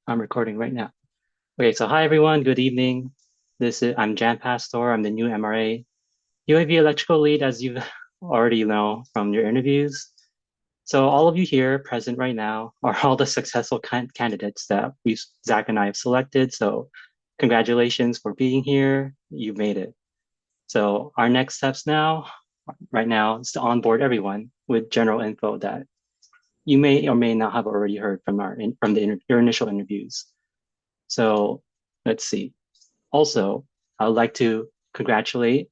I'm recording right now. Okay, so hi everyone, good evening. I'm Jan Pastor. I'm the new MRA UAV electrical lead, as you already know from your interviews. So all of you here present right now are all the successful candidates that Zach and I have selected. So congratulations for being here. You made it. So our next steps right now, is to onboard everyone with general info that you may or may not have already heard from your initial interviews. So let's see. Also, I would like to congratulate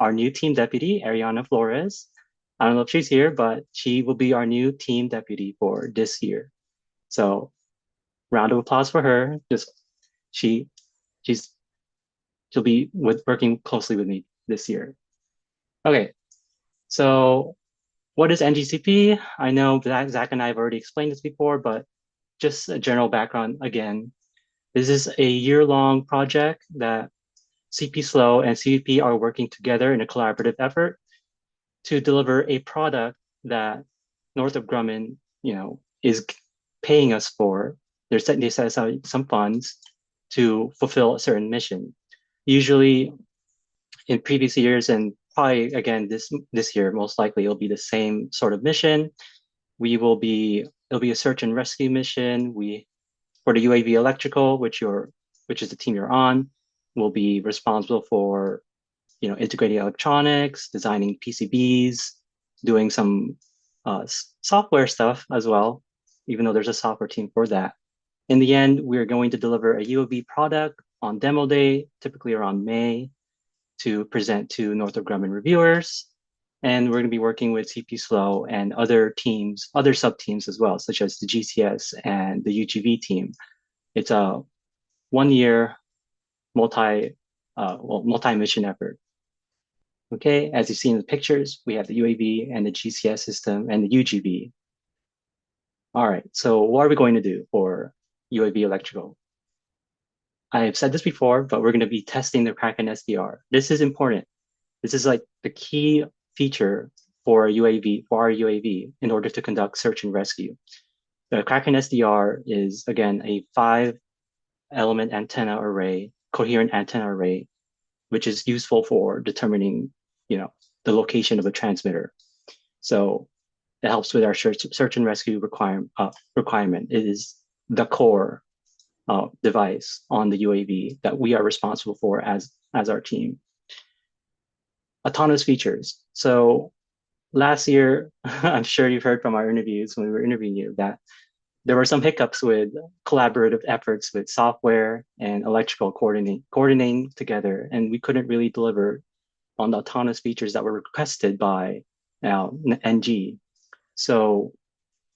our new team deputy, Ariana Flores. I don't know if she's here, but she will be our new team deputy for this year. So round of applause for her. She she's she'll be working closely with me this year. Okay, so what is NGCP? I know Zach and I have already explained this before, but just a general background again. This is a year-long project that CP Slow and CVP are working together in a collaborative effort to deliver a product that Northrop Grumman, is paying us for. They set aside some funds to fulfill a certain mission. Usually, in previous years, and probably again this year, most likely it'll be the same sort of mission. It'll be a search and rescue mission. We For the UAV electrical, which is the team you're on, will be responsible for integrating electronics, designing PCBs, doing some software stuff as well, even though there's a software team for that. In the end, we're going to deliver a UAV product on demo day, typically around May, to present to Northrop Grumman reviewers. And we're going to be working with CP Slow and other teams, other sub teams as well, such as the GCS and the UGV team. It's a 1 year multi-mission effort. Okay, as you see in the pictures, we have the UAV and the GCS system and the UGV. All right, so what are we going to do for UAV electrical? I have said this before, but we're going to be testing the Kraken SDR. This is important. This is like the key feature for our UAV in order to conduct search and rescue. The Kraken SDR is again a 5 element antenna array, coherent antenna array, which is useful for determining, the location of a transmitter. So it helps with our search and rescue requirement. It is the core device on the UAV that we are responsible for as our team. Autonomous features. So last year, I'm sure you've heard from our interviews when we were interviewing you that there were some hiccups with collaborative efforts with software and electrical coordinating together, and we couldn't really deliver on the autonomous features that were requested by NG. So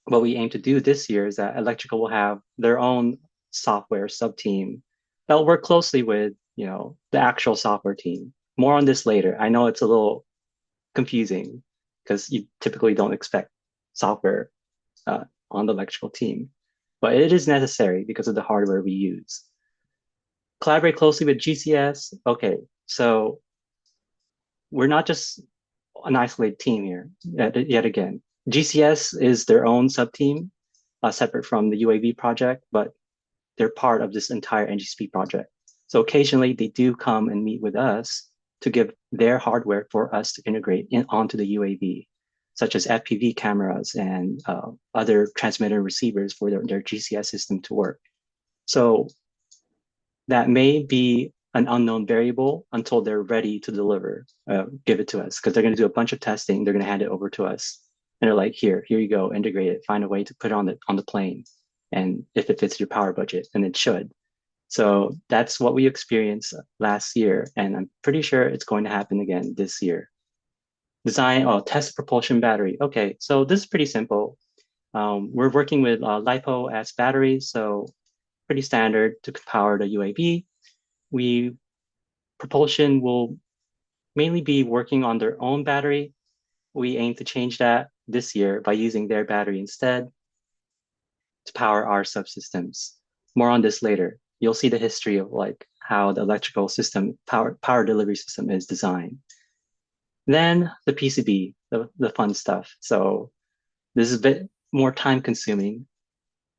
what we aim to do this year is that electrical will have their own software sub-team that will work closely with, the actual software team. More on this later. I know it's a little confusing because you typically don't expect software on the electrical team, but it is necessary because of the hardware we use. Collaborate closely with GCS. Okay, so we're not just an isolated team here yet again. GCS is their own sub team, separate from the UAV project, but they're part of this entire NGCP project. So occasionally they do come and meet with us to give their hardware for us to integrate onto the UAV, such as FPV cameras and other transmitter receivers for their GCS system to work. So that may be an unknown variable until they're ready to give it to us, because they're going to do a bunch of testing. They're going to hand it over to us, and they're like, here you go, integrate it, find a way to put it on the plane, and if it fits your power budget, and it should. So that's what we experienced last year, and I'm pretty sure it's going to happen again this year. Test propulsion battery. Okay, so this is pretty simple. We're working with LiPo as batteries, so pretty standard to power the UAV. Propulsion will mainly be working on their own battery. We aim to change that this year by using their battery instead to power our subsystems. More on this later. You'll see the history of like how the electrical system power delivery system is designed. Then the PCB, the fun stuff. So this is a bit more time consuming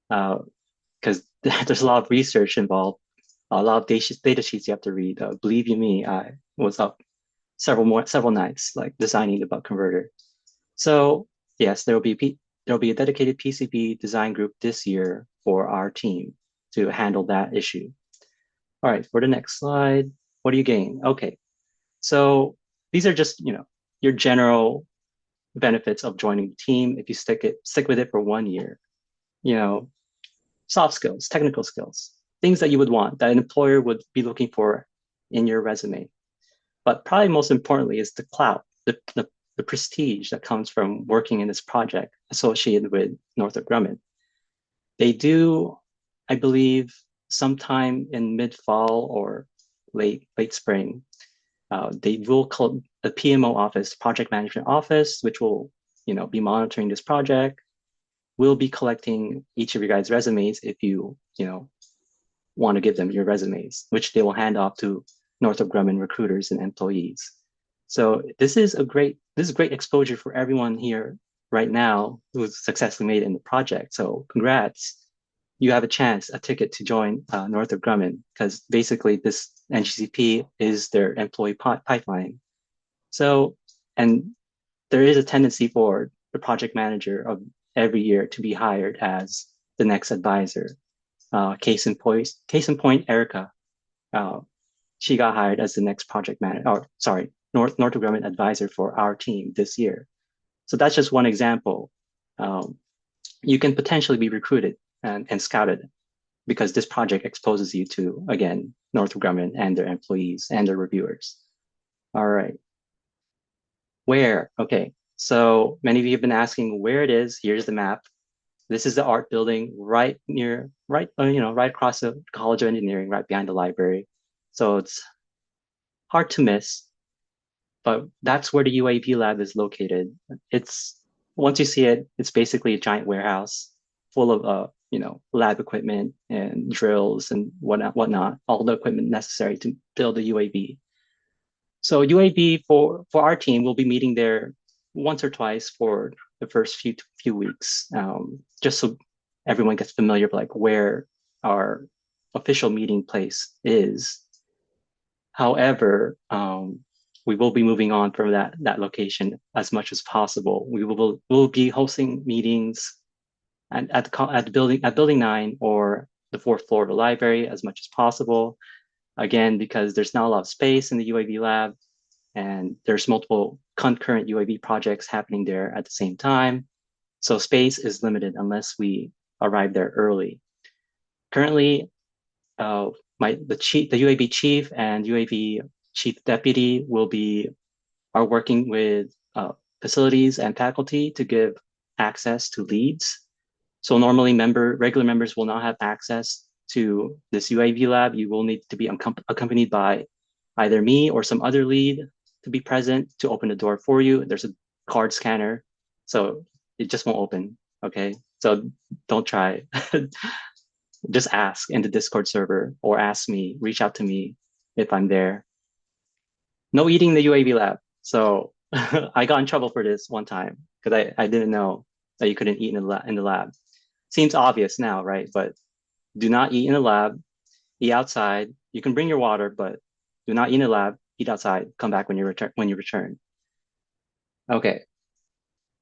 because there's a lot of research involved, a lot of data sheets you have to read. Believe you me, I was up several nights like designing the buck converter. So yes, there will be a dedicated PCB design group this year for our team to handle that issue. All right, for the next slide, what do you gain? Okay, so these are just, your general benefits of joining the team if you stick with it for 1 year. You know, soft skills, technical skills, things that you would want that an employer would be looking for in your resume. But probably most importantly is the clout, the prestige that comes from working in this project associated with Northrop Grumman. They do, I believe, sometime in mid-fall or late spring, they will call the PMO office, project management office, which will, be monitoring this project, will be collecting each of your guys' resumes if you want to give them your resumes, which they will hand off to Northrop Grumman recruiters and employees. So this is great exposure for everyone here right now who's successfully made it in the project. So congrats. You have a ticket to join Northrop Grumman because basically this NGCP is their employee pipeline. So, and there is a tendency for the project manager of every year to be hired as the next advisor. Case in point, Erica. Uh, she got hired as the next project manager, or sorry, Northrop Grumman advisor for our team this year. So that's just one example. Um, you can potentially be recruited and scouted because this project exposes you to, again, Northrop Grumman and their employees and their reviewers. All right. Where? Okay. So many of you have been asking where it is. Here's the map. This is the art building right across the College of Engineering, right behind the library. So it's hard to miss, but that's where the UAV lab is located. It's once you see it, it's basically a giant warehouse full of lab equipment and drills and whatnot, all the equipment necessary to build a UAV. So UAV for our team, we'll be meeting there once or twice for the first few weeks, just so everyone gets familiar with like where our official meeting place is. However, we will be moving on from that location as much as possible. We'll be hosting meetings at building 9 or the fourth floor of the library as much as possible. Again, because there's not a lot of space in the UAV lab, and there's multiple concurrent UAV projects happening there at the same time. So space is limited unless we arrive there early. Currently, uh, the UAV chief and UAV chief deputy are working with facilities and faculty to give access to leads. So normally regular members will not have access to this UAV lab. You will need to be accompanied by either me or some other lead to be present to open the door for you. There's a card scanner, so it just won't open. Okay, so don't try. Just ask in the Discord server or reach out to me if I'm there. No eating in the UAV lab. So I got in trouble for this one time because I didn't know that you couldn't eat in the lab. Seems obvious now, right? But do not eat in the lab, eat outside. You can bring your water, but do not eat in the lab, eat outside, come back when you return. Okay.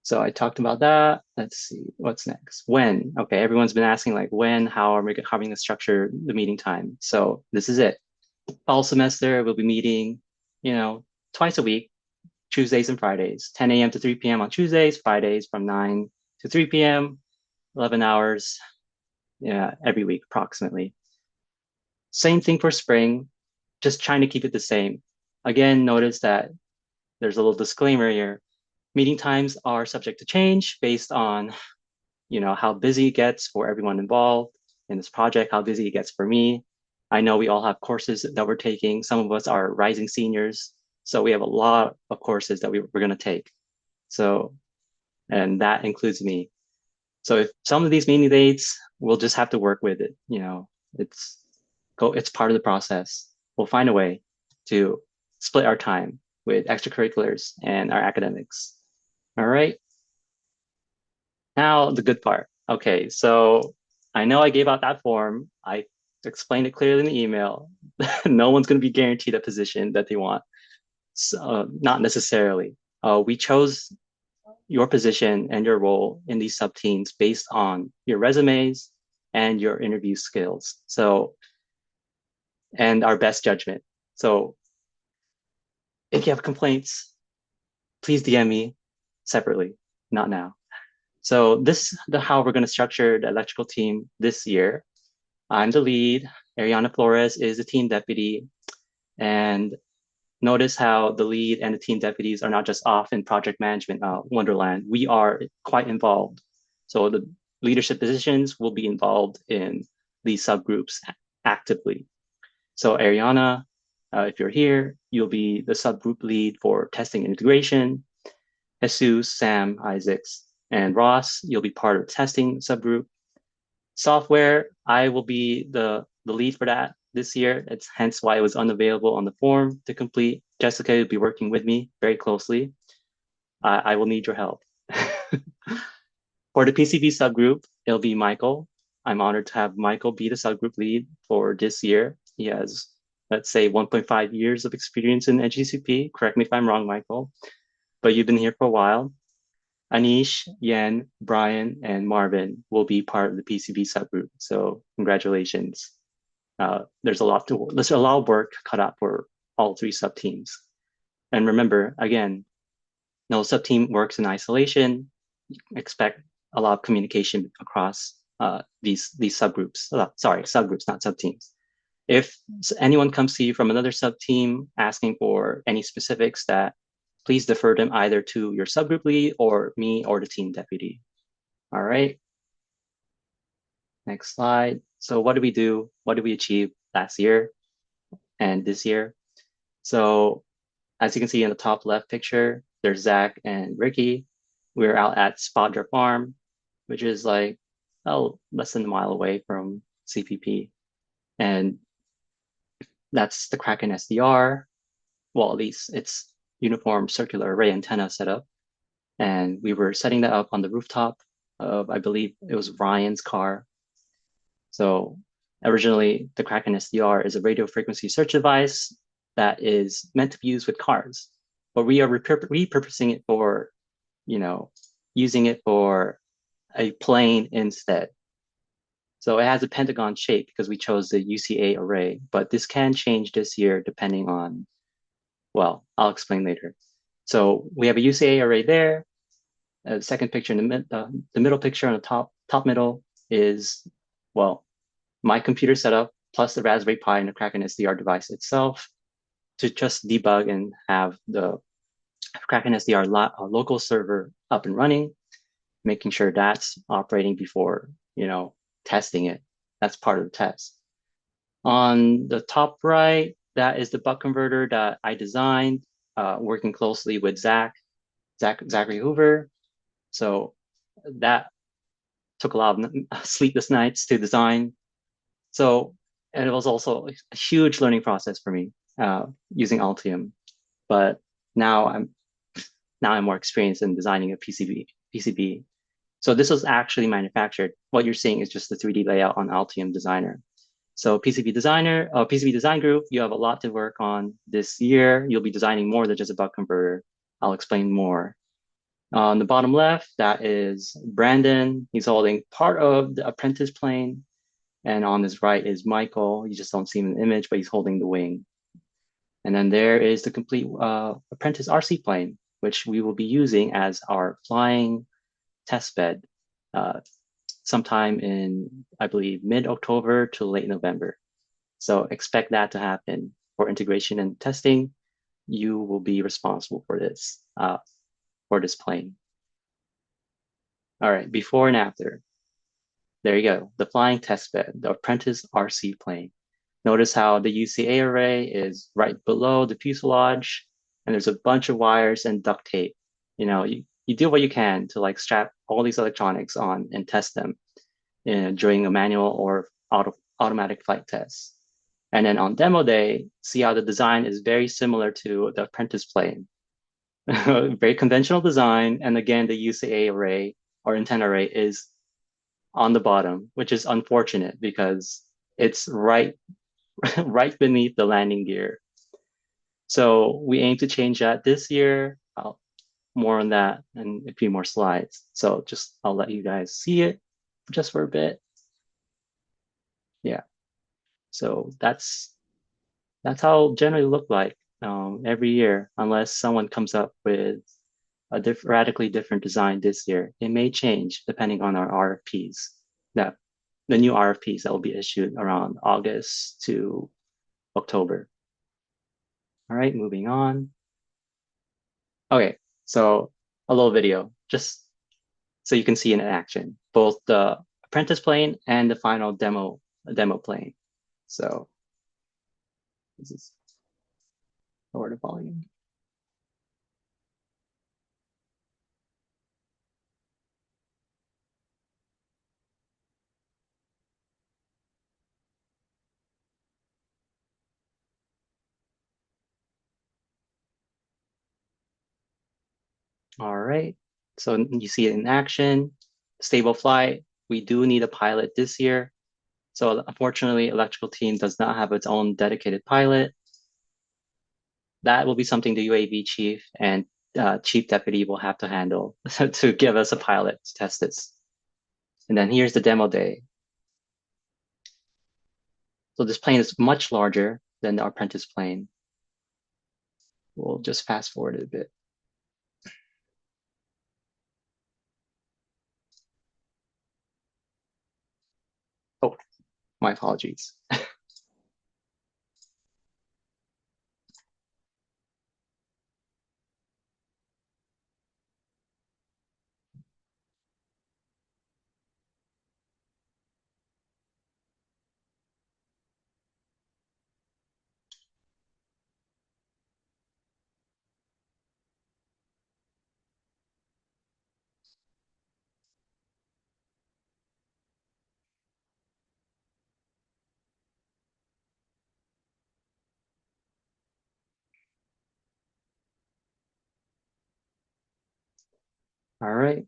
So I talked about that. Let's see what's next. When? Okay, everyone's been asking like when, how are we going to structure the meeting time? So this is it. Fall semester, we'll be meeting, twice a week, Tuesdays and Fridays, 10 a.m. to 3 p.m. on Tuesdays, Fridays from 9 to 3 p.m., 11 hours, every week approximately. Same thing for spring, just trying to keep it the same. Again, notice that there's a little disclaimer here. Meeting times are subject to change based on, how busy it gets for everyone involved in this project, how busy it gets for me. I know we all have courses that we're taking. Some of us are rising seniors, so we have a lot of courses that we're going to take. So, and that includes me. So if some of these meeting dates, we'll just have to work with it. It's part of the process. We'll find a way to split our time with extracurriculars and our academics. All right. Now the good part. Okay, so I know I gave out that form. I explained it clearly in the email. No one's going to be guaranteed a position that they want. So, not necessarily. We chose your position and your role in these sub teams based on your resumes and your interview skills. So, and our best judgment. So, if you have complaints, please DM me separately, not now. So this is how we're going to structure the electrical team this year. I'm the lead. Ariana Flores is the team deputy. And notice how the lead and the team deputies are not just off in project management wonderland. We are quite involved. So the leadership positions will be involved in these subgroups actively. So Ariana, if you're here, you'll be the subgroup lead for testing and integration. Jesus, Sam, Isaacs, and Ross, you'll be part of the testing subgroup. Software, I will be the lead for that this year. It's hence why it was unavailable on the form to complete. Jessica will be working with me very closely. I will need your help. For the PCB subgroup, it'll be Michael. I'm honored to have Michael be the subgroup lead for this year. He has, let's say, 1.5 years of experience in NGCP. Correct me if I'm wrong, Michael, but you've been here for a while. Anish, Yen, Brian, and Marvin will be part of the PCB subgroup. So congratulations. There's a lot of work cut out for all three sub teams. And remember, again, no sub team works in isolation. Expect a lot of communication across these subgroups. Sorry, subgroups, not sub teams. If anyone comes to you from another sub team asking for any specifics, that please defer them either to your subgroup lead or me or the team deputy. All right. Next slide. So what did we do? What did we achieve last year and this year? So as you can see in the top left picture, there's Zach and Ricky. We're out at Spadra Farm, which is like, less than a mile away from CPP. And that's the Kraken SDR. Well, at least it's uniform circular array antenna setup. And we were setting that up on the rooftop of, I believe it was Ryan's car. So originally, the Kraken SDR is a radio frequency search device that is meant to be used with cars, but we are repurposing it for, using it for a plane instead. So it has a pentagon shape because we chose the UCA array, but this can change this year depending on, well, I'll explain later. So we have a UCA array there. The second picture in the middle picture on the top middle is, well, my computer setup plus the Raspberry Pi and the Kraken SDR device itself to just debug and have the Kraken SDR local server up and running, making sure that's operating before, testing it. That's part of the test. On the top right, that is the buck converter that I designed, working closely with Zachary Hoover. So that took a lot of sleepless nights to design. So, and it was also a huge learning process for me using Altium. But now I'm more experienced in designing a PCB. So this was actually manufactured. What you're seeing is just the 3D layout on Altium Designer. So PCB design group, you have a lot to work on this year. You'll be designing more than just a buck converter. I'll explain more. On the bottom left, that is Brandon. He's holding part of the apprentice plane. And on his right is Michael. You just don't see him in the image, but he's holding the wing. And then there is the complete apprentice RC plane, which we will be using as our flying test bed sometime in, I believe, mid-October to late November. So expect that to happen for integration and testing. You will be responsible for this plane. All right, before and after. There you go, the flying test bed, the apprentice RC plane. Notice how the UCA array is right below the fuselage, and there's a bunch of wires and duct tape. You do what you can to like strap all these electronics on and test them during a manual or automatic flight test. And then on demo day, see how the design is very similar to the apprentice plane. Very conventional design. And again, the UCA array or antenna array is on the bottom, which is unfortunate because it's right right beneath the landing gear. So we aim to change that this year. More on that in a few more slides. So just I'll let you guys see it just for a bit. Yeah. So that's how it generally look like every year, unless someone comes up with a radically different design this year. It may change depending on our RFPs. That the new RFPs that will be issued around August to October. All right, moving on. Okay, so a little video, just so you can see in action, both the apprentice plane and the final demo plane. So this is lower the volume. All right. So you see it in action, stable flight. We do need a pilot this year. So unfortunately, electrical team does not have its own dedicated pilot. That will be something the UAV chief and chief deputy will have to handle to give us a pilot to test this. And then here's the demo day. So this plane is much larger than the apprentice plane. We'll just fast forward it a bit. Oh, my apologies. All right.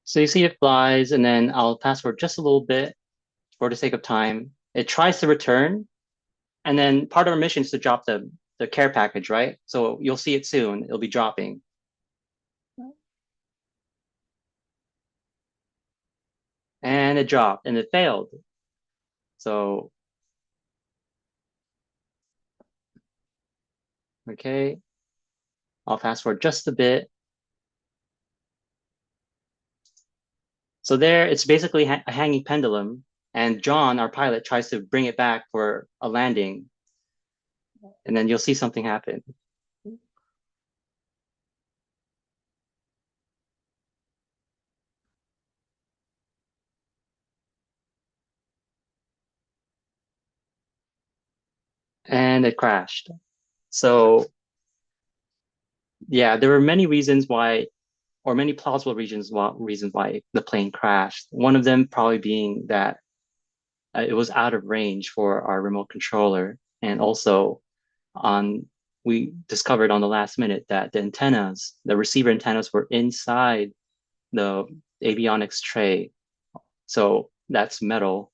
So you see it flies, and then I'll fast forward just a little bit for the sake of time. It tries to return, and then part of our mission is to drop the care package, right? So you'll see it soon. It'll be dropping. And it dropped and it failed. So, okay, I'll fast forward just a bit. So there, it's basically a hanging pendulum. And John, our pilot, tries to bring it back for a landing. And then you'll see something happen. And it crashed. So, yeah, there were many reasons why, or many plausible reasons why the plane crashed. One of them probably being that it was out of range for our remote controller. And also, on we discovered on the last minute that the receiver antennas were inside the avionics tray. So that's metal.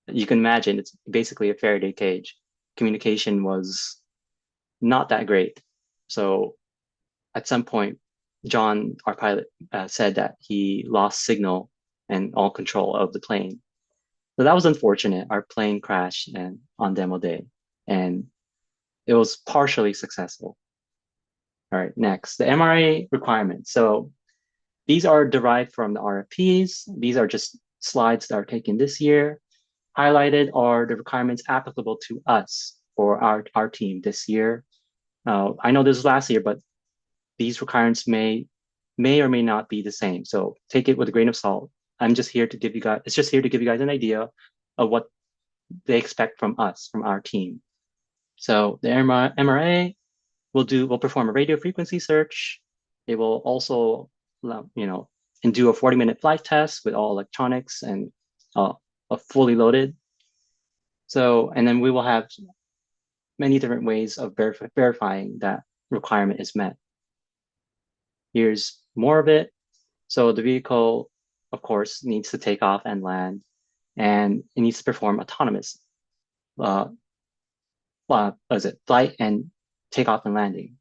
You can imagine it's basically a Faraday cage. Communication was not that great. So at some point, John, our pilot, said that he lost signal and all control of the plane. So that was unfortunate. Our plane crashed and on demo day, and it was partially successful. All right, next, the MRA requirements. So these are derived from the RFPs. These are just slides that are taken this year. Highlighted are the requirements applicable to us for our team this year. I know this was last year, but these requirements may or may not be the same. So take it with a grain of salt. I'm just here to give you guys, it's just here to give you guys an idea of what they expect from us, from our team. So the MRA will perform a radio frequency search. It will also, and do a 40-minute flight test with all electronics and fully loaded. So, and then we will have many different ways of verifying that requirement is met. Here's more of it. So the vehicle, of course, needs to take off and land, and it needs to perform autonomous, uh, what is it, flight and takeoff and landing,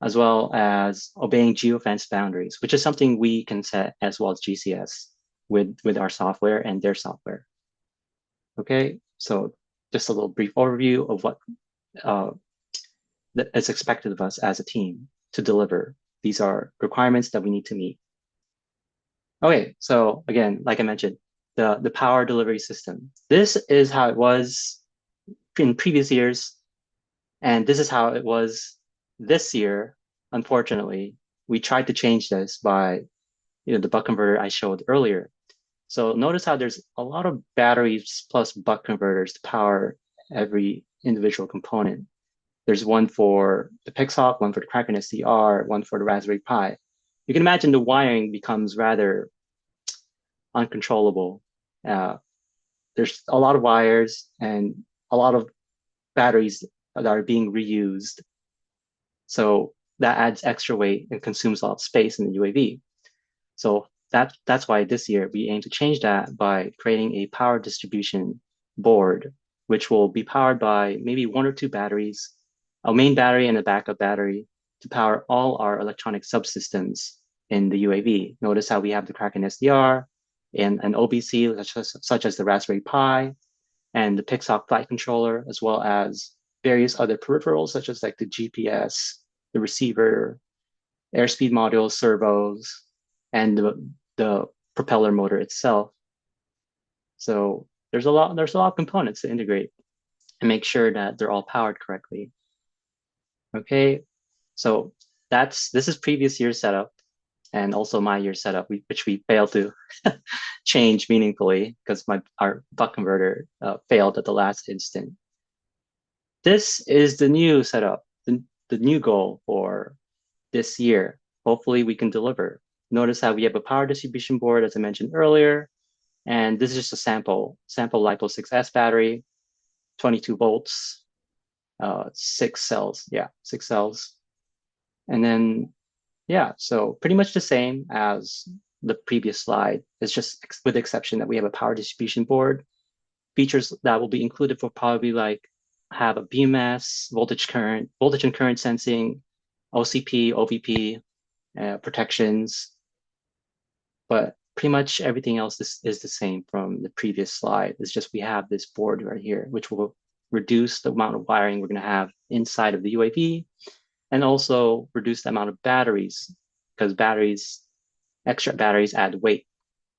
as well as obeying geofence boundaries, which is something we can set as well as GCS with our software and their software. Okay, so just a little brief overview of what uh, is expected of us as a team to deliver. These are requirements that we need to meet. Okay, so again, like I mentioned, the power delivery system. This is how it was in previous years, and this is how it was this year. Unfortunately, we tried to change this by, the buck converter I showed earlier. So notice how there's a lot of batteries plus buck converters to power every individual component. There's one for the Pixhawk, one for the Kraken SDR, one for the Raspberry Pi. You can imagine the wiring becomes rather uncontrollable. Uh, there's a lot of wires and a lot of batteries that are being reused. So that adds extra weight and consumes a lot of space in the UAV. So that's why this year we aim to change that by creating a power distribution board, which will be powered by maybe one or two batteries, a main battery and a backup battery to power all our electronic subsystems in the UAV. Notice how we have the Kraken SDR and an OBC such as the Raspberry Pi and the Pixhawk flight controller, as well as various other peripherals such as like the GPS, the receiver, airspeed modules, servos, and the propeller motor itself. So there's a lot of components to integrate and make sure that they're all powered correctly. Okay, so this is previous year's setup and also my year's setup, which we failed to change meaningfully because our buck converter failed at the last instant. This is the new setup, the new goal for this year. Hopefully we can deliver. Notice how we have a power distribution board, as I mentioned earlier, and this is just a sample LiPo 6S battery, 22 volts, 6 cells. Yeah, 6 cells. And then, yeah, so pretty much the same as the previous slide. It's just with the exception that we have a power distribution board. Features that will be included for probably like have a BMS, voltage and current sensing, OCP, OVP, protections, but pretty much everything else is the same from the previous slide. It's just we have this board right here, which will reduce the amount of wiring we're going to have inside of the UAV and also reduce the amount of batteries because extra batteries add weight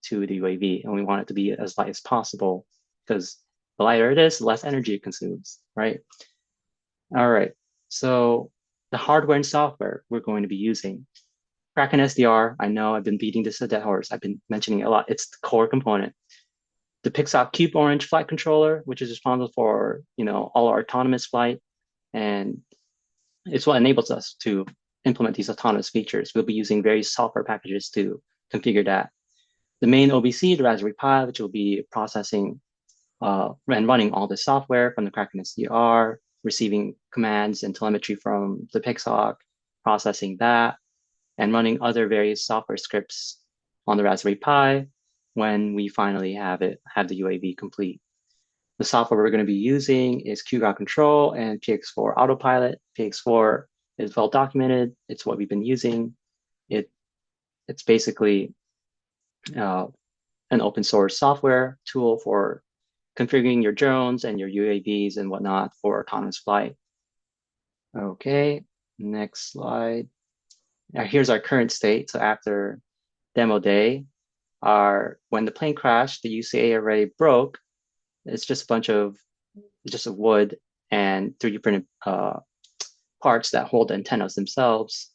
to the UAV and we want it to be as light as possible because the lighter it is, the less energy it consumes, right? All right, so the hardware and software we're going to be using. Kraken SDR, I know I've been beating this a dead horse. I've been mentioning it a lot. It's the core component. The Pixhawk Cube Orange flight controller, which is responsible for, all our autonomous flight. And it's what enables us to implement these autonomous features. We'll be using various software packages to configure that. The main OBC, the Raspberry Pi, which will be processing and running all the software from the Kraken SDR, receiving commands and telemetry from the Pixhawk, processing that, and running other various software scripts on the Raspberry Pi when we finally have the UAV complete. The software we're going to be using is QGround Control and PX4 Autopilot. PX4 is well documented. It's what we've been using. It's basically an open source software tool for configuring your drones and your UAVs and whatnot for autonomous flight. Okay, next slide. Now here's our current state. So after demo day, when the plane crashed, the UCA array broke. It's just a wood and 3D printed parts that hold the antennas themselves.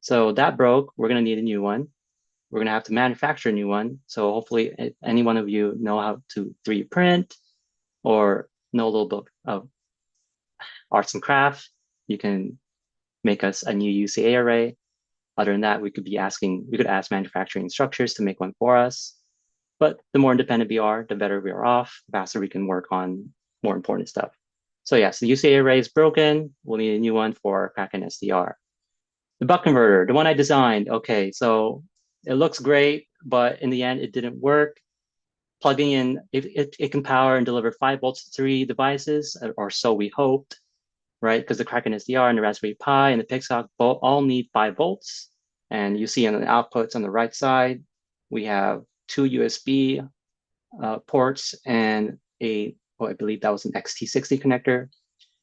So that broke. We're going to need a new one. We're going to have to manufacture a new one. So hopefully any one of you know how to 3D print or know a little bit of arts and craft. You can make us a new UCA array. Other than that, we could ask manufacturing structures to make one for us. But the more independent we are, the better we are off, the faster we can work on more important stuff. So yes, the UCA array is broken. We'll need a new one for Kraken SDR. The buck converter, the one I designed. Okay, so it looks great, but in the end, it didn't work. Plugging in, it can power and deliver 5 volts to 3 devices, or so we hoped, right? Because the Kraken SDR and the Raspberry Pi and the Pixhawk all need 5 volts. And you see on the outputs on the right side, we have 2 USB ports and I believe that was an XT60 connector.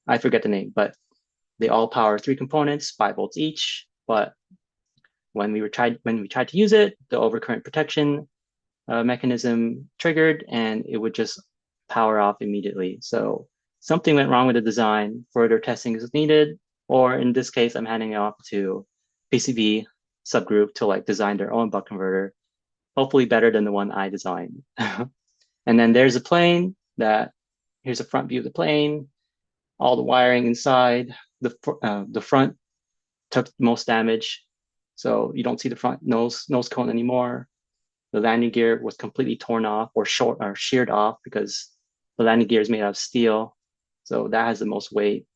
I forget the name, but they all power 3 components, 5 volts each. But when we tried to use it, the overcurrent protection mechanism triggered, and it would just power off immediately. So something went wrong with the design. Further testing is needed, or in this case, I'm handing it off to PCB subgroup to like design their own buck converter, hopefully better than the one I designed. And then there's a plane that here's a front view of the plane, all the wiring inside. The front took most damage, so you don't see the front nose cone anymore. The landing gear was completely torn off or sheared off because the landing gear is made out of steel, so that has the most weight.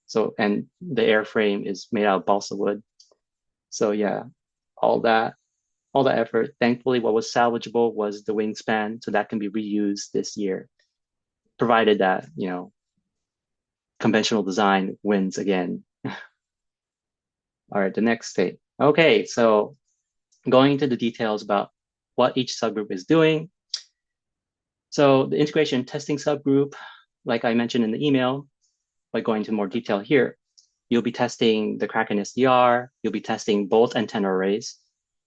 So and the airframe is made out of balsa wood. So yeah, all that effort. Thankfully, what was salvageable was the wingspan, so that can be reused this year, provided that conventional design wins again. All right, the next state. Okay, so going into the details about what each subgroup is doing. So the integration testing subgroup, like I mentioned in the email, by going into more detail here, you'll be testing the Kraken SDR, you'll be testing both antenna arrays.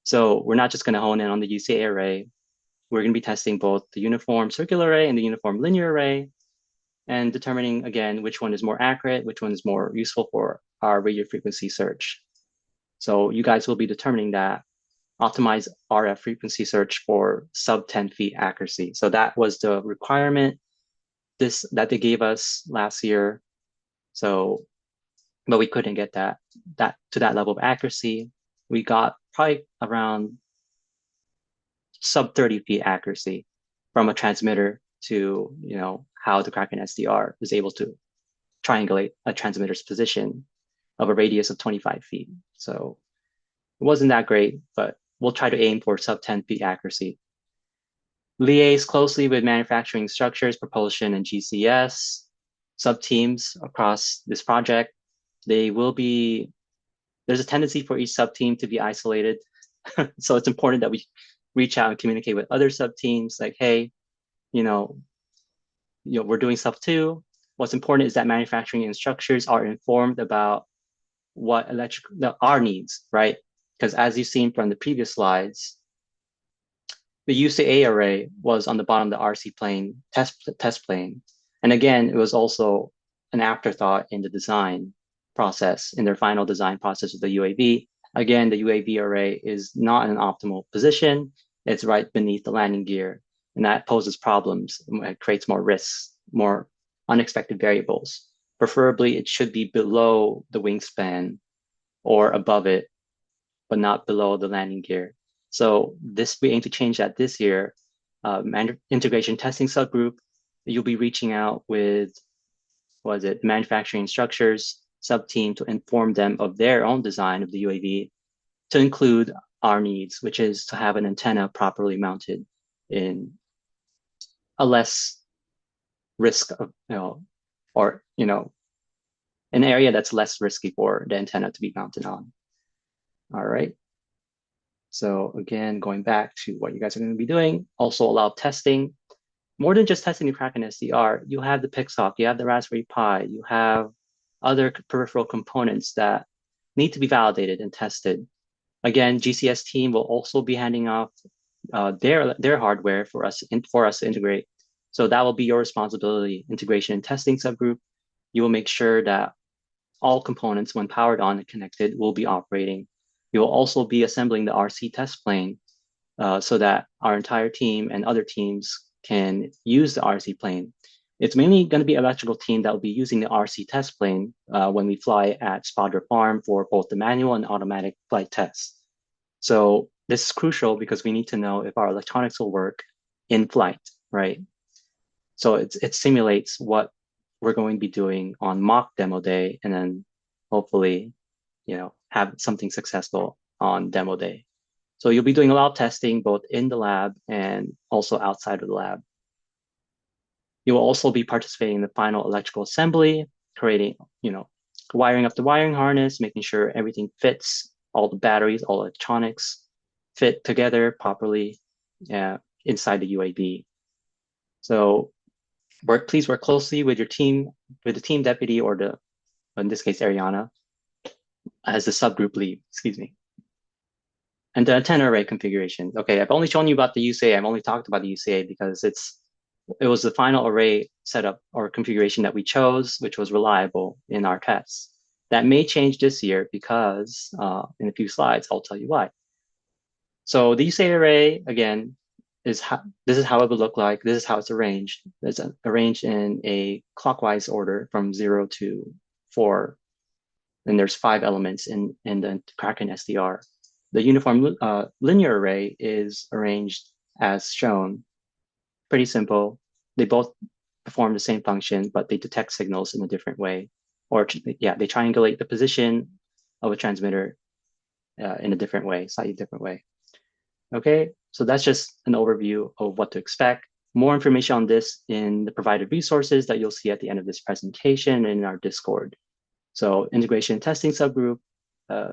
So we're not just going to hone in on the UCA array. We're going to be testing both the uniform circular array and the uniform linear array, and determining, again, which one is more accurate, which one is more useful for our radio frequency search. So you guys will be determining that, optimize RF frequency search for sub 10 feet accuracy. So that was the requirement that they gave us last year. So, but we couldn't get that to that level of accuracy. We got probably around sub 30 feet accuracy from a transmitter to, how the Kraken SDR is able to triangulate a transmitter's position of a radius of 25 feet. So it wasn't that great, but we'll try to aim for sub 10 feet accuracy. Liaise closely with manufacturing structures, propulsion, and GCS sub-teams across this project. There's a tendency for each sub-team to be isolated. So it's important that we reach out and communicate with other sub-teams like, hey, we're doing stuff too. What's important is that manufacturing and structures are informed about what our needs, right? Because as you've seen from the previous slides, the UCA array was on the bottom of the RC plane, test plane. And again, it was also an afterthought in the design process, in their final design process of the UAV. Again, the UAV array is not in an optimal position. It's right beneath the landing gear, and that poses problems. It creates more risks, more unexpected variables. Preferably, it should be below the wingspan or above it, but not below the landing gear. So we aim to change that this year. Integration testing subgroup, you'll be reaching out with, manufacturing structures sub-team to inform them of their own design of the UAV to include our needs, which is to have an antenna properly mounted in a less risk of, an area that's less risky for the antenna to be mounted on. All right. So again, going back to what you guys are going to be doing, also allow testing. More than just testing the Kraken SDR, you have the Pixhawk, you have the Raspberry Pi, you have other peripheral components that need to be validated and tested. Again, GCS team will also be handing off their hardware for us to integrate. So that will be your responsibility, integration and testing subgroup. You will make sure that all components, when powered on and connected, will be operating. You will also be assembling the RC test plane so that our entire team and other teams can use the RC plane. It's mainly going to be electrical team that will be using the RC test plane when we fly at Spodder Farm for both the manual and automatic flight tests. So this is crucial because we need to know if our electronics will work, in flight, right? So it simulates what we're going to be doing on mock demo day, and then hopefully, have something successful on demo day. So you'll be doing a lot of testing both in the lab and also outside of the lab. You will also be participating in the final electrical assembly, creating, wiring up the wiring harness, making sure everything fits, all the batteries, all electronics fit together properly inside the UAV. So please work closely with your team, with the team deputy or in this case, Ariana, as the subgroup lead, excuse me. And the antenna array configuration. Okay, I've only shown you about the UCA. I've only talked about the UCA because it was the final array setup or configuration that we chose, which was reliable in our tests. That may change this year because in a few slides, I'll tell you why. So the UCA array, again, this is how it would look like. This is how it's arranged. It's arranged in a clockwise order from 0 to 4. And there's 5 elements in the Kraken SDR. The uniform linear array is arranged as shown. Pretty simple. They both perform the same function, but they detect signals in a different way. Or they triangulate the position of a transmitter in a different way, slightly different way. Okay, so that's just an overview of what to expect. More information on this in the provided resources that you'll see at the end of this presentation in our Discord. So integration testing subgroup,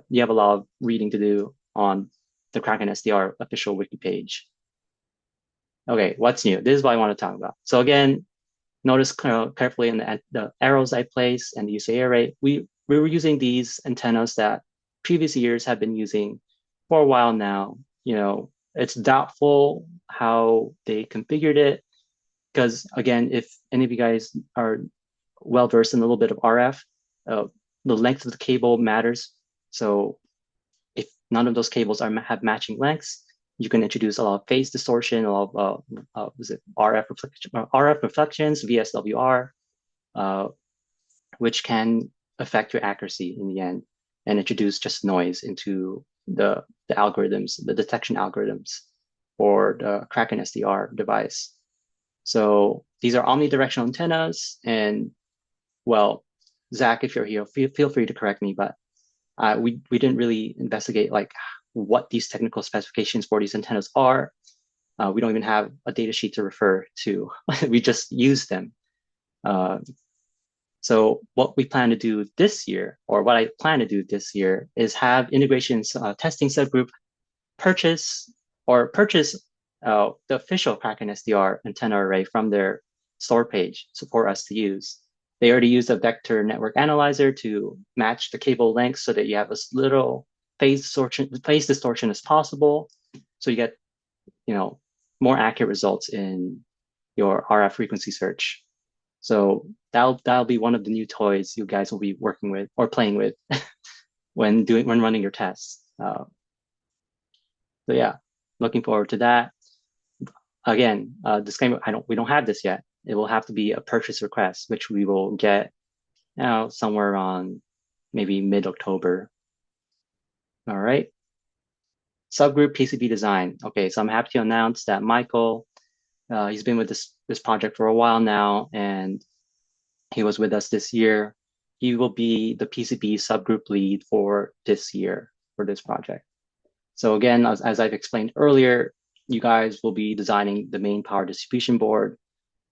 you have a lot of reading to do on the Kraken SDR official wiki page. Okay, what's new? This is what I want to talk about. So again, notice carefully in the arrows I place and the UCA array. We were using these antennas that previous years have been using for a while now. It's doubtful how they configured it because again, if any of you guys are well versed in a little bit of RF, the length of the cable matters. So if none of those cables have matching lengths, you can introduce a lot of phase distortion, a lot of RF reflections, VSWR, which can affect your accuracy in the end and introduce just noise into the algorithms, the detection algorithms for the Kraken SDR device. So these are omnidirectional antennas, and well, Zach, if you're here, feel free to correct me, but we didn't really investigate like what these technical specifications for these antennas are. We don't even have a data sheet to refer to. We just use them. So what we plan to do this year, or what I plan to do this year, is have integration testing subgroup purchase the official Kraken SDR antenna array from their store page for us to use. They already used a vector network analyzer to match the cable length so that you have as little phase distortion as possible. So you get, more accurate results in your RF frequency search. So that'll be one of the new toys you guys will be working with or playing with when running your tests. So yeah, looking forward to that. Again, disclaimer: we don't have this yet. It will have to be a purchase request, which we will get somewhere on maybe mid-October. All right. Subgroup PCB design. Okay, so I'm happy to announce that Michael, he's been with this project for a while now, and he was with us this year. He will be the PCB subgroup lead for this year for this project. So again, as I've explained earlier, you guys will be designing the main power distribution board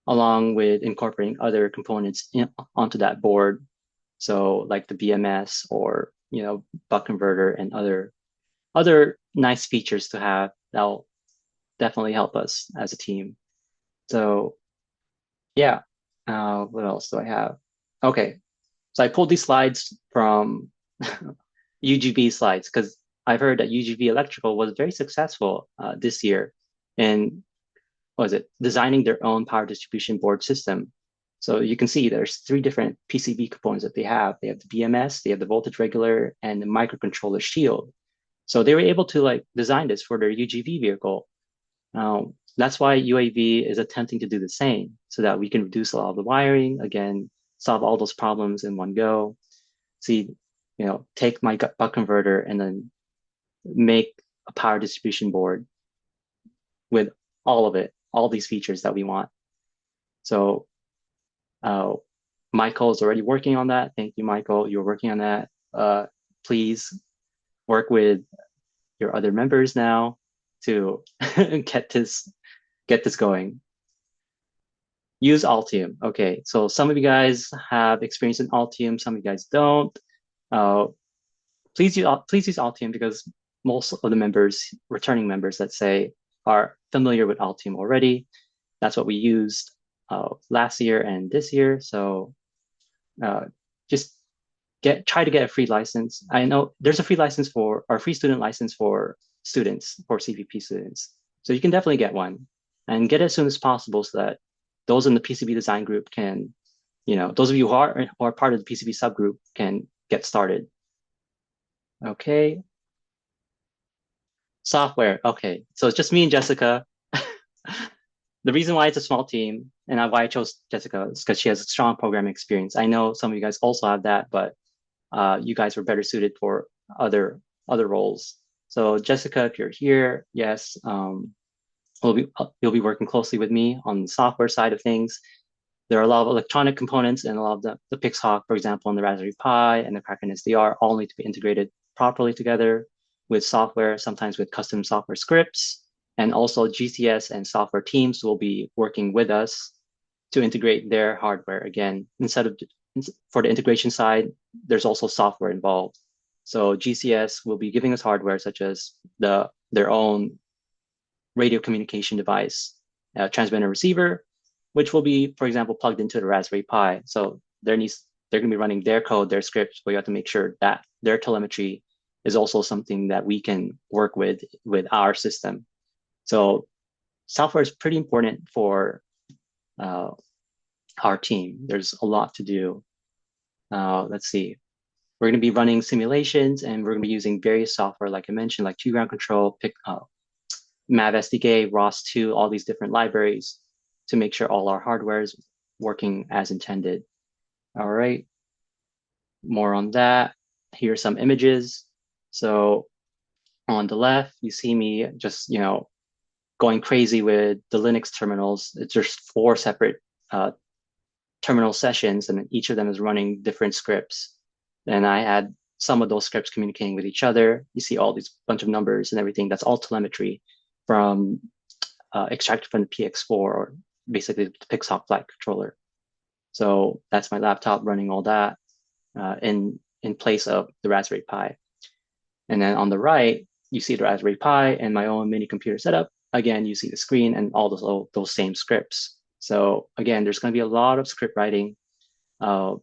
along with incorporating other components onto that board. So like the BMS or, buck converter and other nice features to have that'll definitely help us as a team. So yeah, what else do I have? Okay, so I pulled these slides from UGB slides because I've heard that UGB Electrical was very successful this year in designing their own power distribution board system. So you can see there's 3 different PCB components that they have. They have the BMS, they have the voltage regulator, and the microcontroller shield. So they were able to design this for their UGV vehicle. That's why UAV is attempting to do the same so that we can reduce a lot of the wiring, again, solve all those problems in one go. See, take my buck converter and then make a power distribution board with all of it all these features that we want. So Michael is already working on that. Thank you, Michael. You're working on that. Please work with your other members now to get this going. Use Altium. Okay, so some of you guys have experience in Altium, some of you guys don't. Please use Altium because most of the members, returning members, let's say, are familiar with Altium already. That's what we used last year and this year. So just try to get a free license. I know there's a free license or free student license for students, for CPP students. So you can definitely get one and get it as soon as possible so that those in the PCB design group can, those of you who are part of the PCB subgroup can get started. Okay. Software. Okay. So it's just me and Jessica. The reason why it's a small team and why I chose Jessica is because she has a strong programming experience. I know some of you guys also have that, but you guys were better suited for other roles. So Jessica, if you're here, yes, you'll be working closely with me on the software side of things. There are a lot of electronic components and a lot of the PixHawk, for example, and the Raspberry Pi and the Kraken SDR all need to be integrated properly together with software, sometimes with custom software scripts. And also GCS and software teams will be working with us to integrate their hardware. Again, for the integration side, there's also software involved. So GCS will be giving us hardware such as their own radio communication device, transmitter receiver, which will be, for example, plugged into the Raspberry Pi. So they're going to be running their code, their scripts, but you have to make sure that their telemetry is also something that we can work with our system. So software is pretty important for our team. There's a lot to do. Let's see. We're going to be running simulations and we're going to be using various software, like I mentioned, like Ground Control, MAV SDK, ROS2, all these different libraries to make sure all our hardware is working as intended. All right. More on that. Here are some images. So on the left, you see me just, going crazy with the Linux terminals. It's just 4 separate terminal sessions, and each of them is running different scripts. And I had some of those scripts communicating with each other. You see all these bunch of numbers and everything. That's all telemetry from extracted from the PX4, or basically the PixHawk flight controller. So that's my laptop running all that in place of the Raspberry Pi. And then on the right, you see the Raspberry Pi and my own mini computer setup. Again, you see the screen and all those same scripts. So again, there's going to be a lot of script writing. So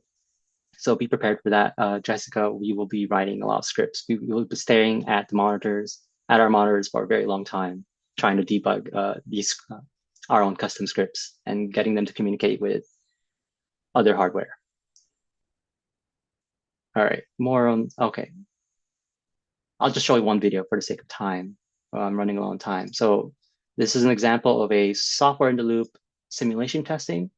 be prepared for that. Jessica, we will be writing a lot of scripts. We will be staring at our monitors for a very long time, trying to debug our own custom scripts and getting them to communicate with other hardware. All right, okay. I'll just show you one video for the sake of time. I'm running low on time. So this is an example of a software in the loop simulation testing.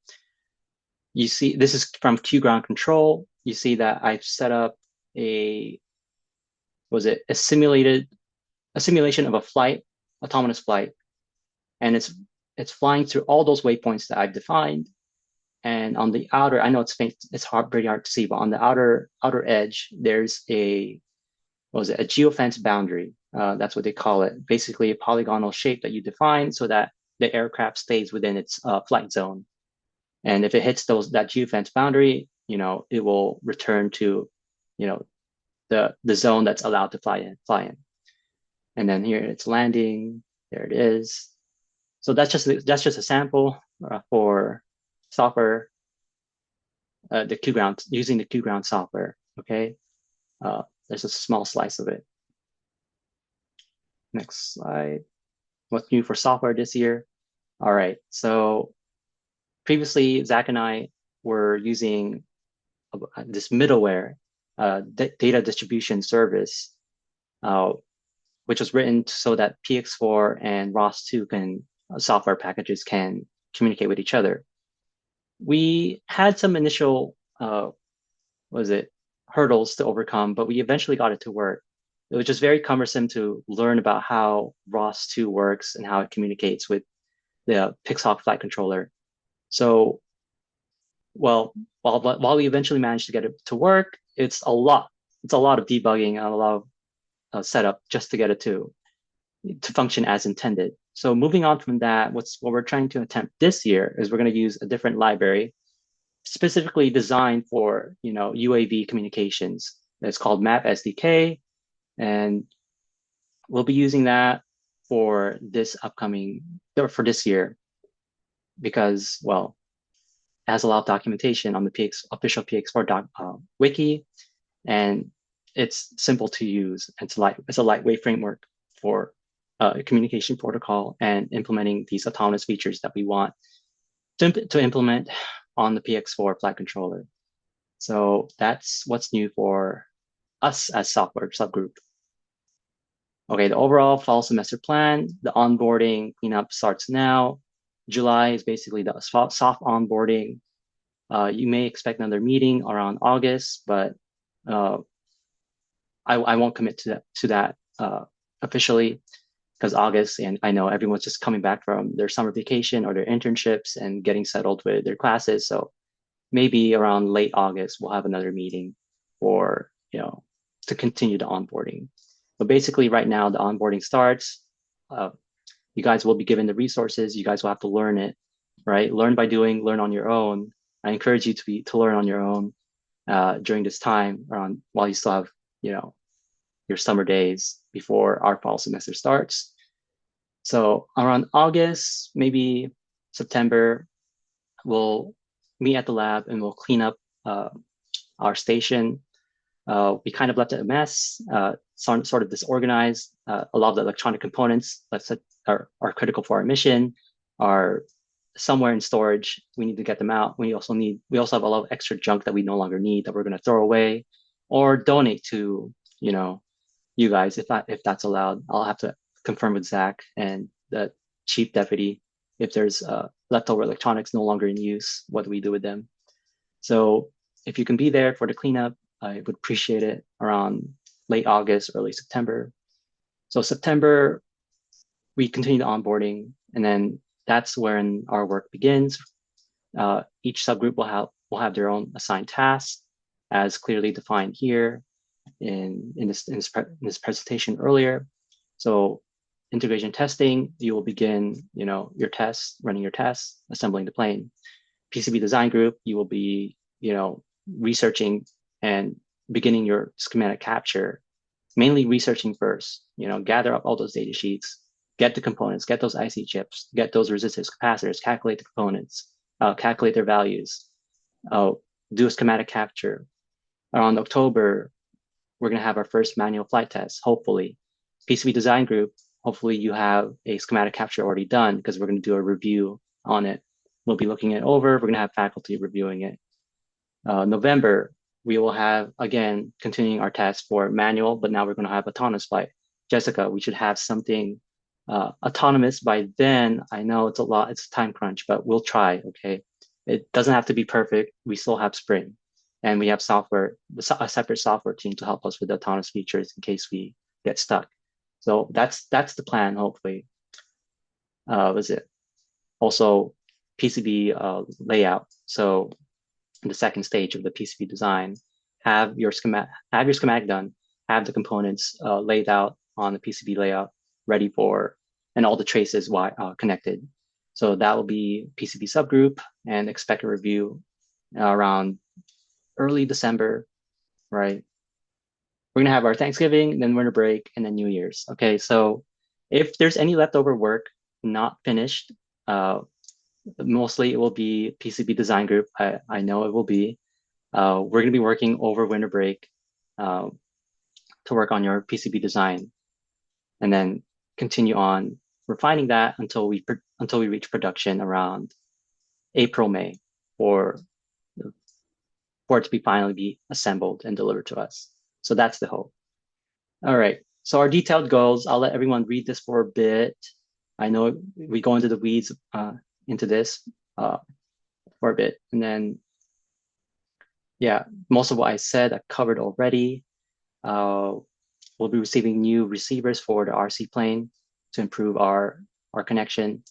You see, this is from Ground Control. You see that I've set up a simulation of a autonomous flight, and it's flying through all those waypoints that I've defined. And on the outer, I know it's pretty hard to see, but on the outer edge, there's a geofence boundary. That's what they call it. Basically, a polygonal shape that you define so that the aircraft stays within its flight zone. And if it hits that geofence boundary, it will return to, the zone that's allowed to fly in. And then here it's landing. There it is. So that's just a sample for software, using the QGround software. Okay, there's a small slice of it. Next slide. What's new for software this year? All right. So previously, Zach and I were using this middleware, data distribution service, which was written so that PX4 and ROS2 software packages can communicate with each other. We had some initial, hurdles to overcome, but we eventually got it to work. It was just very cumbersome to learn about how ROS2 works and how it communicates with the Pixhawk flight controller. So, well, while we eventually managed to get it to work, it's a lot. It's a lot of debugging and a lot of setup just to get it to function as intended. So moving on from that, what we're trying to attempt this year is we're going to use a different library specifically designed for UAV communications. It's called Map SDK, and we'll be using that for this year because, well, it has a lot of documentation on the official PX4 wiki, and it's simple to use. It's a lightweight framework for communication protocol and implementing these autonomous features that we want to implement on the PX4 flight controller. So that's what's new for us as software subgroup. Okay, the overall fall semester plan, the onboarding cleanup starts now. July is basically the soft onboarding. You may expect another meeting around August, but I won't commit to that officially because August, and I know everyone's just coming back from their summer vacation or their internships and getting settled with their classes. So maybe around late August, we'll have another meeting for, to continue the onboarding. But basically right now, the onboarding starts. You guys will be given the resources. You guys will have to learn it, right? Learn by doing, learn on your own. I encourage you to learn on your own during this time while you still have, your summer days before our fall semester starts. So around August, maybe September, we'll meet at the lab and we'll clean up our station. We kind of left it a mess, sort of disorganized. A lot of the electronic components that are critical for our mission are somewhere in storage. We need to get them out. We also have a lot of extra junk that we no longer need that we're going to throw away or donate to, you guys, if that's allowed. I'll have to confirm with Zach and the chief deputy if there's leftover electronics no longer in use, what do we do with them? So if you can be there for the cleanup, I would appreciate it around late August, early September. So September, we continue the onboarding, and then that's when our work begins. Each subgroup will have their own assigned tasks, as clearly defined here in this presentation earlier. So integration testing, you will begin, running your tests, assembling the plane. PCB design group, you will be, researching and beginning your schematic capture, mainly researching first, gather up all those data sheets, get the components, get those IC chips, get those resistors, capacitors, calculate the components, calculate their values, do a schematic capture. Around October, we're going to have our first manual flight test, hopefully. PCB design group, hopefully you have a schematic capture already done because we're going to do a review on it. We'll be looking it over. We're going to have faculty reviewing it. November, we will have, again, continuing our test for manual, but now we're going to have autonomous flight. Jessica, we should have something autonomous by then. I know it's a time crunch, but we'll try, okay? It doesn't have to be perfect. We still have spring. And we have a separate software team to help us with the autonomous features in case we get stuck. So that's the plan, hopefully. Was it? Also, PCB layout. So the second stage of the PCB design, have your schematic done, have the components laid out on the PCB layout, ready for, and all the traces connected. So that will be PCB subgroup, and expect a review around early December, right? We're gonna have our Thanksgiving, then winter break, and then New Year's. Okay, so if there's any leftover work not finished, mostly it will be PCB design group. I know it will be. We're gonna be working over winter break to work on your PCB design, and then continue on refining that until we reach production around April, May, for it to finally be assembled and delivered to us. So that's the hope. All right. So our detailed goals, I'll let everyone read this for a bit. I know we go into the weeds into this for a bit. And then, yeah, most of what I said I covered already. We'll be receiving new receivers for the RC plane to improve our connection.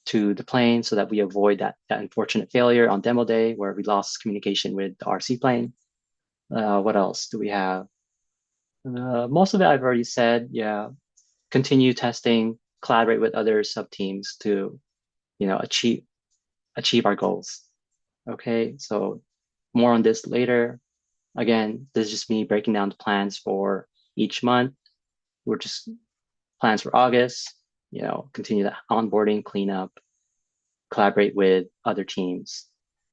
to the plane so that we avoid that unfortunate failure on demo day where we lost communication with the RC plane. What else do we have? Most of it I've already said. Yeah, continue testing, collaborate with other sub teams to, achieve our goals. Okay, so more on this later. Again, this is just me breaking down the plans for each month. We're just plans for August, continue the onboarding, cleanup, collaborate with other teams.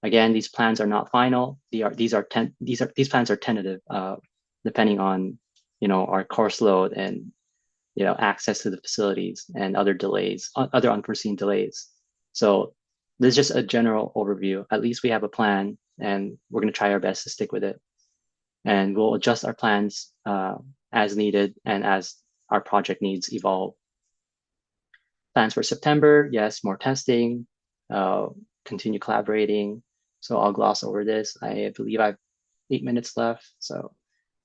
Again, these plans are not final. These plans are tentative, depending on, our course load and, access to the facilities and other delays, other unforeseen delays. So this is just a general overview. At least we have a plan and we're going to try our best to stick with it. And we'll adjust our plans as needed and as our project needs evolve. Plans for September, yes, more testing, continue collaborating. So I'll gloss over this. I believe I have 8 minutes left. So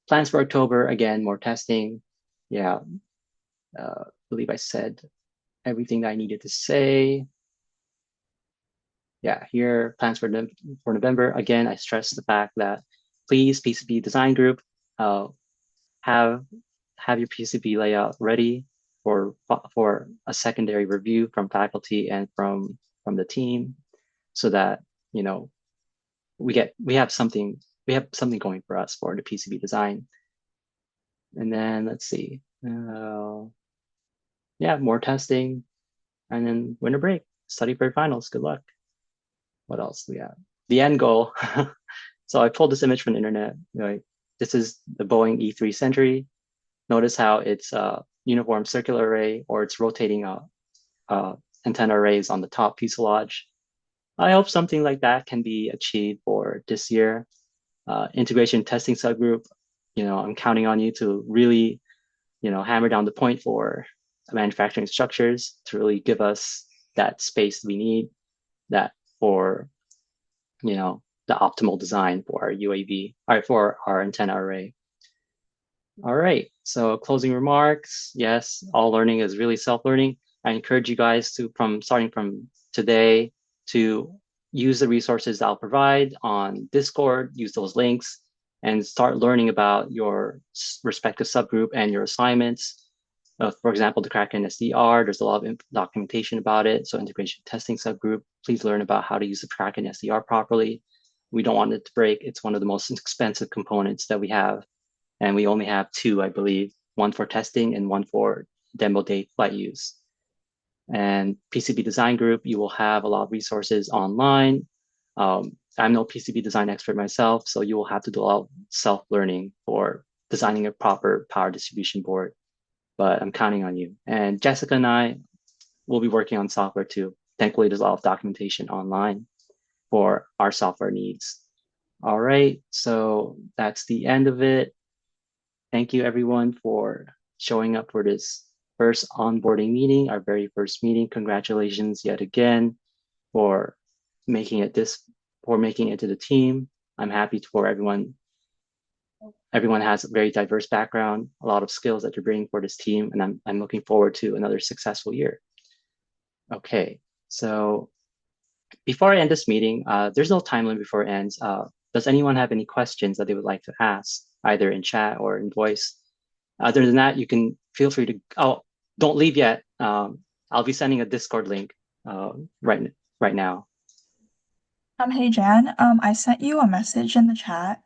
plans for October, again, more testing. Yeah, I believe I said everything that I needed to say. Yeah, here, plans for November. Again, I stress the fact that please, PCB design group, have your PCB layout ready for a secondary review from faculty and from the team, so that we have something going for us for the PCB design. And then let's see, yeah, more testing, and then winter break, study for finals. Good luck. What else do we have? The end goal. So I pulled this image from the internet. This is the Boeing E3 Century. Notice how it's a uniform circular array, or it's rotating antenna arrays on the top fuselage. I hope something like that can be achieved for this year. Integration testing subgroup, I'm counting on you to really, hammer down the point for manufacturing structures to really give us that space we need, that for, the optimal design for our UAV, or for our antenna array. All right, so closing remarks. Yes, all learning is really self-learning. I encourage you guys to, starting from today, to use the resources I'll provide on Discord, use those links, and start learning about your respective subgroup and your assignments. For example, the Kraken SDR, there's a lot of documentation about it. So integration testing subgroup, please learn about how to use the Kraken SDR properly. We don't want it to break. It's one of the most expensive components that we have. And we only have 2, I believe, one for testing and one for demo day flight use. And PCB design group, you will have a lot of resources online. I'm no PCB design expert myself, so you will have to do a lot of self-learning for designing a proper power distribution board, but I'm counting on you. And Jessica and I will be working on software too. Thankfully, there's a lot of documentation online for our software needs. All right, so that's the end of it. Thank you everyone for showing up for this first onboarding meeting, our very first meeting. Congratulations yet again for making it to the team. I'm happy for everyone. Everyone has a very diverse background, a lot of skills that you're bringing for this team, and I'm looking forward to another successful year. Okay, so before I end this meeting, there's no time limit before it ends. Does anyone have any questions that they would like to ask, either in chat or in voice? Other than that, you can feel free to, don't leave yet. I'll be sending a Discord link right now. Hey Jan, I sent you a message in the chat.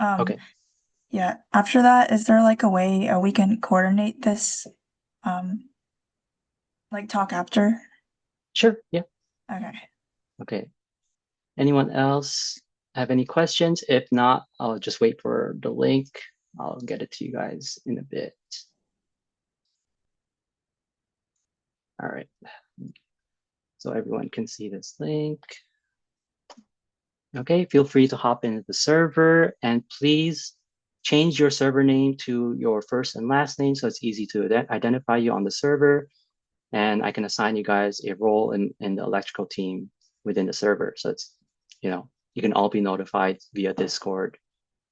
Okay. Yeah, after that, is there like a way we can coordinate this, like talk after? Sure, yeah. Okay. Okay. Anyone else have any questions? If not, I'll just wait for the link. I'll get it to you guys in a bit. All right. So everyone can see this link. Okay, feel free to hop into the server, and please change your server name to your first and last name so it's easy to identify you on the server. And I can assign you guys a role in the electrical team within the server. So it's, you can all be notified via Discord.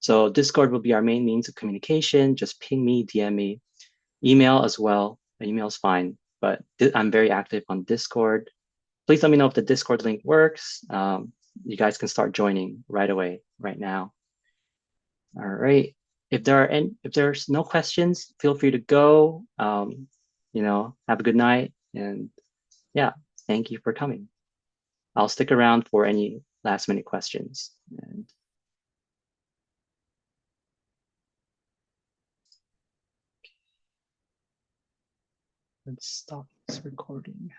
So Discord will be our main means of communication. Just ping me, DM me, email as well. Email is fine, but I'm very active on Discord. please let me know if the Discord link works. You guys can start joining right away, right now. All right. If there's no questions, feel free to go. Have a good night, and yeah, thank you for coming. I'll stick around for any last minute questions. And let's stop this recording.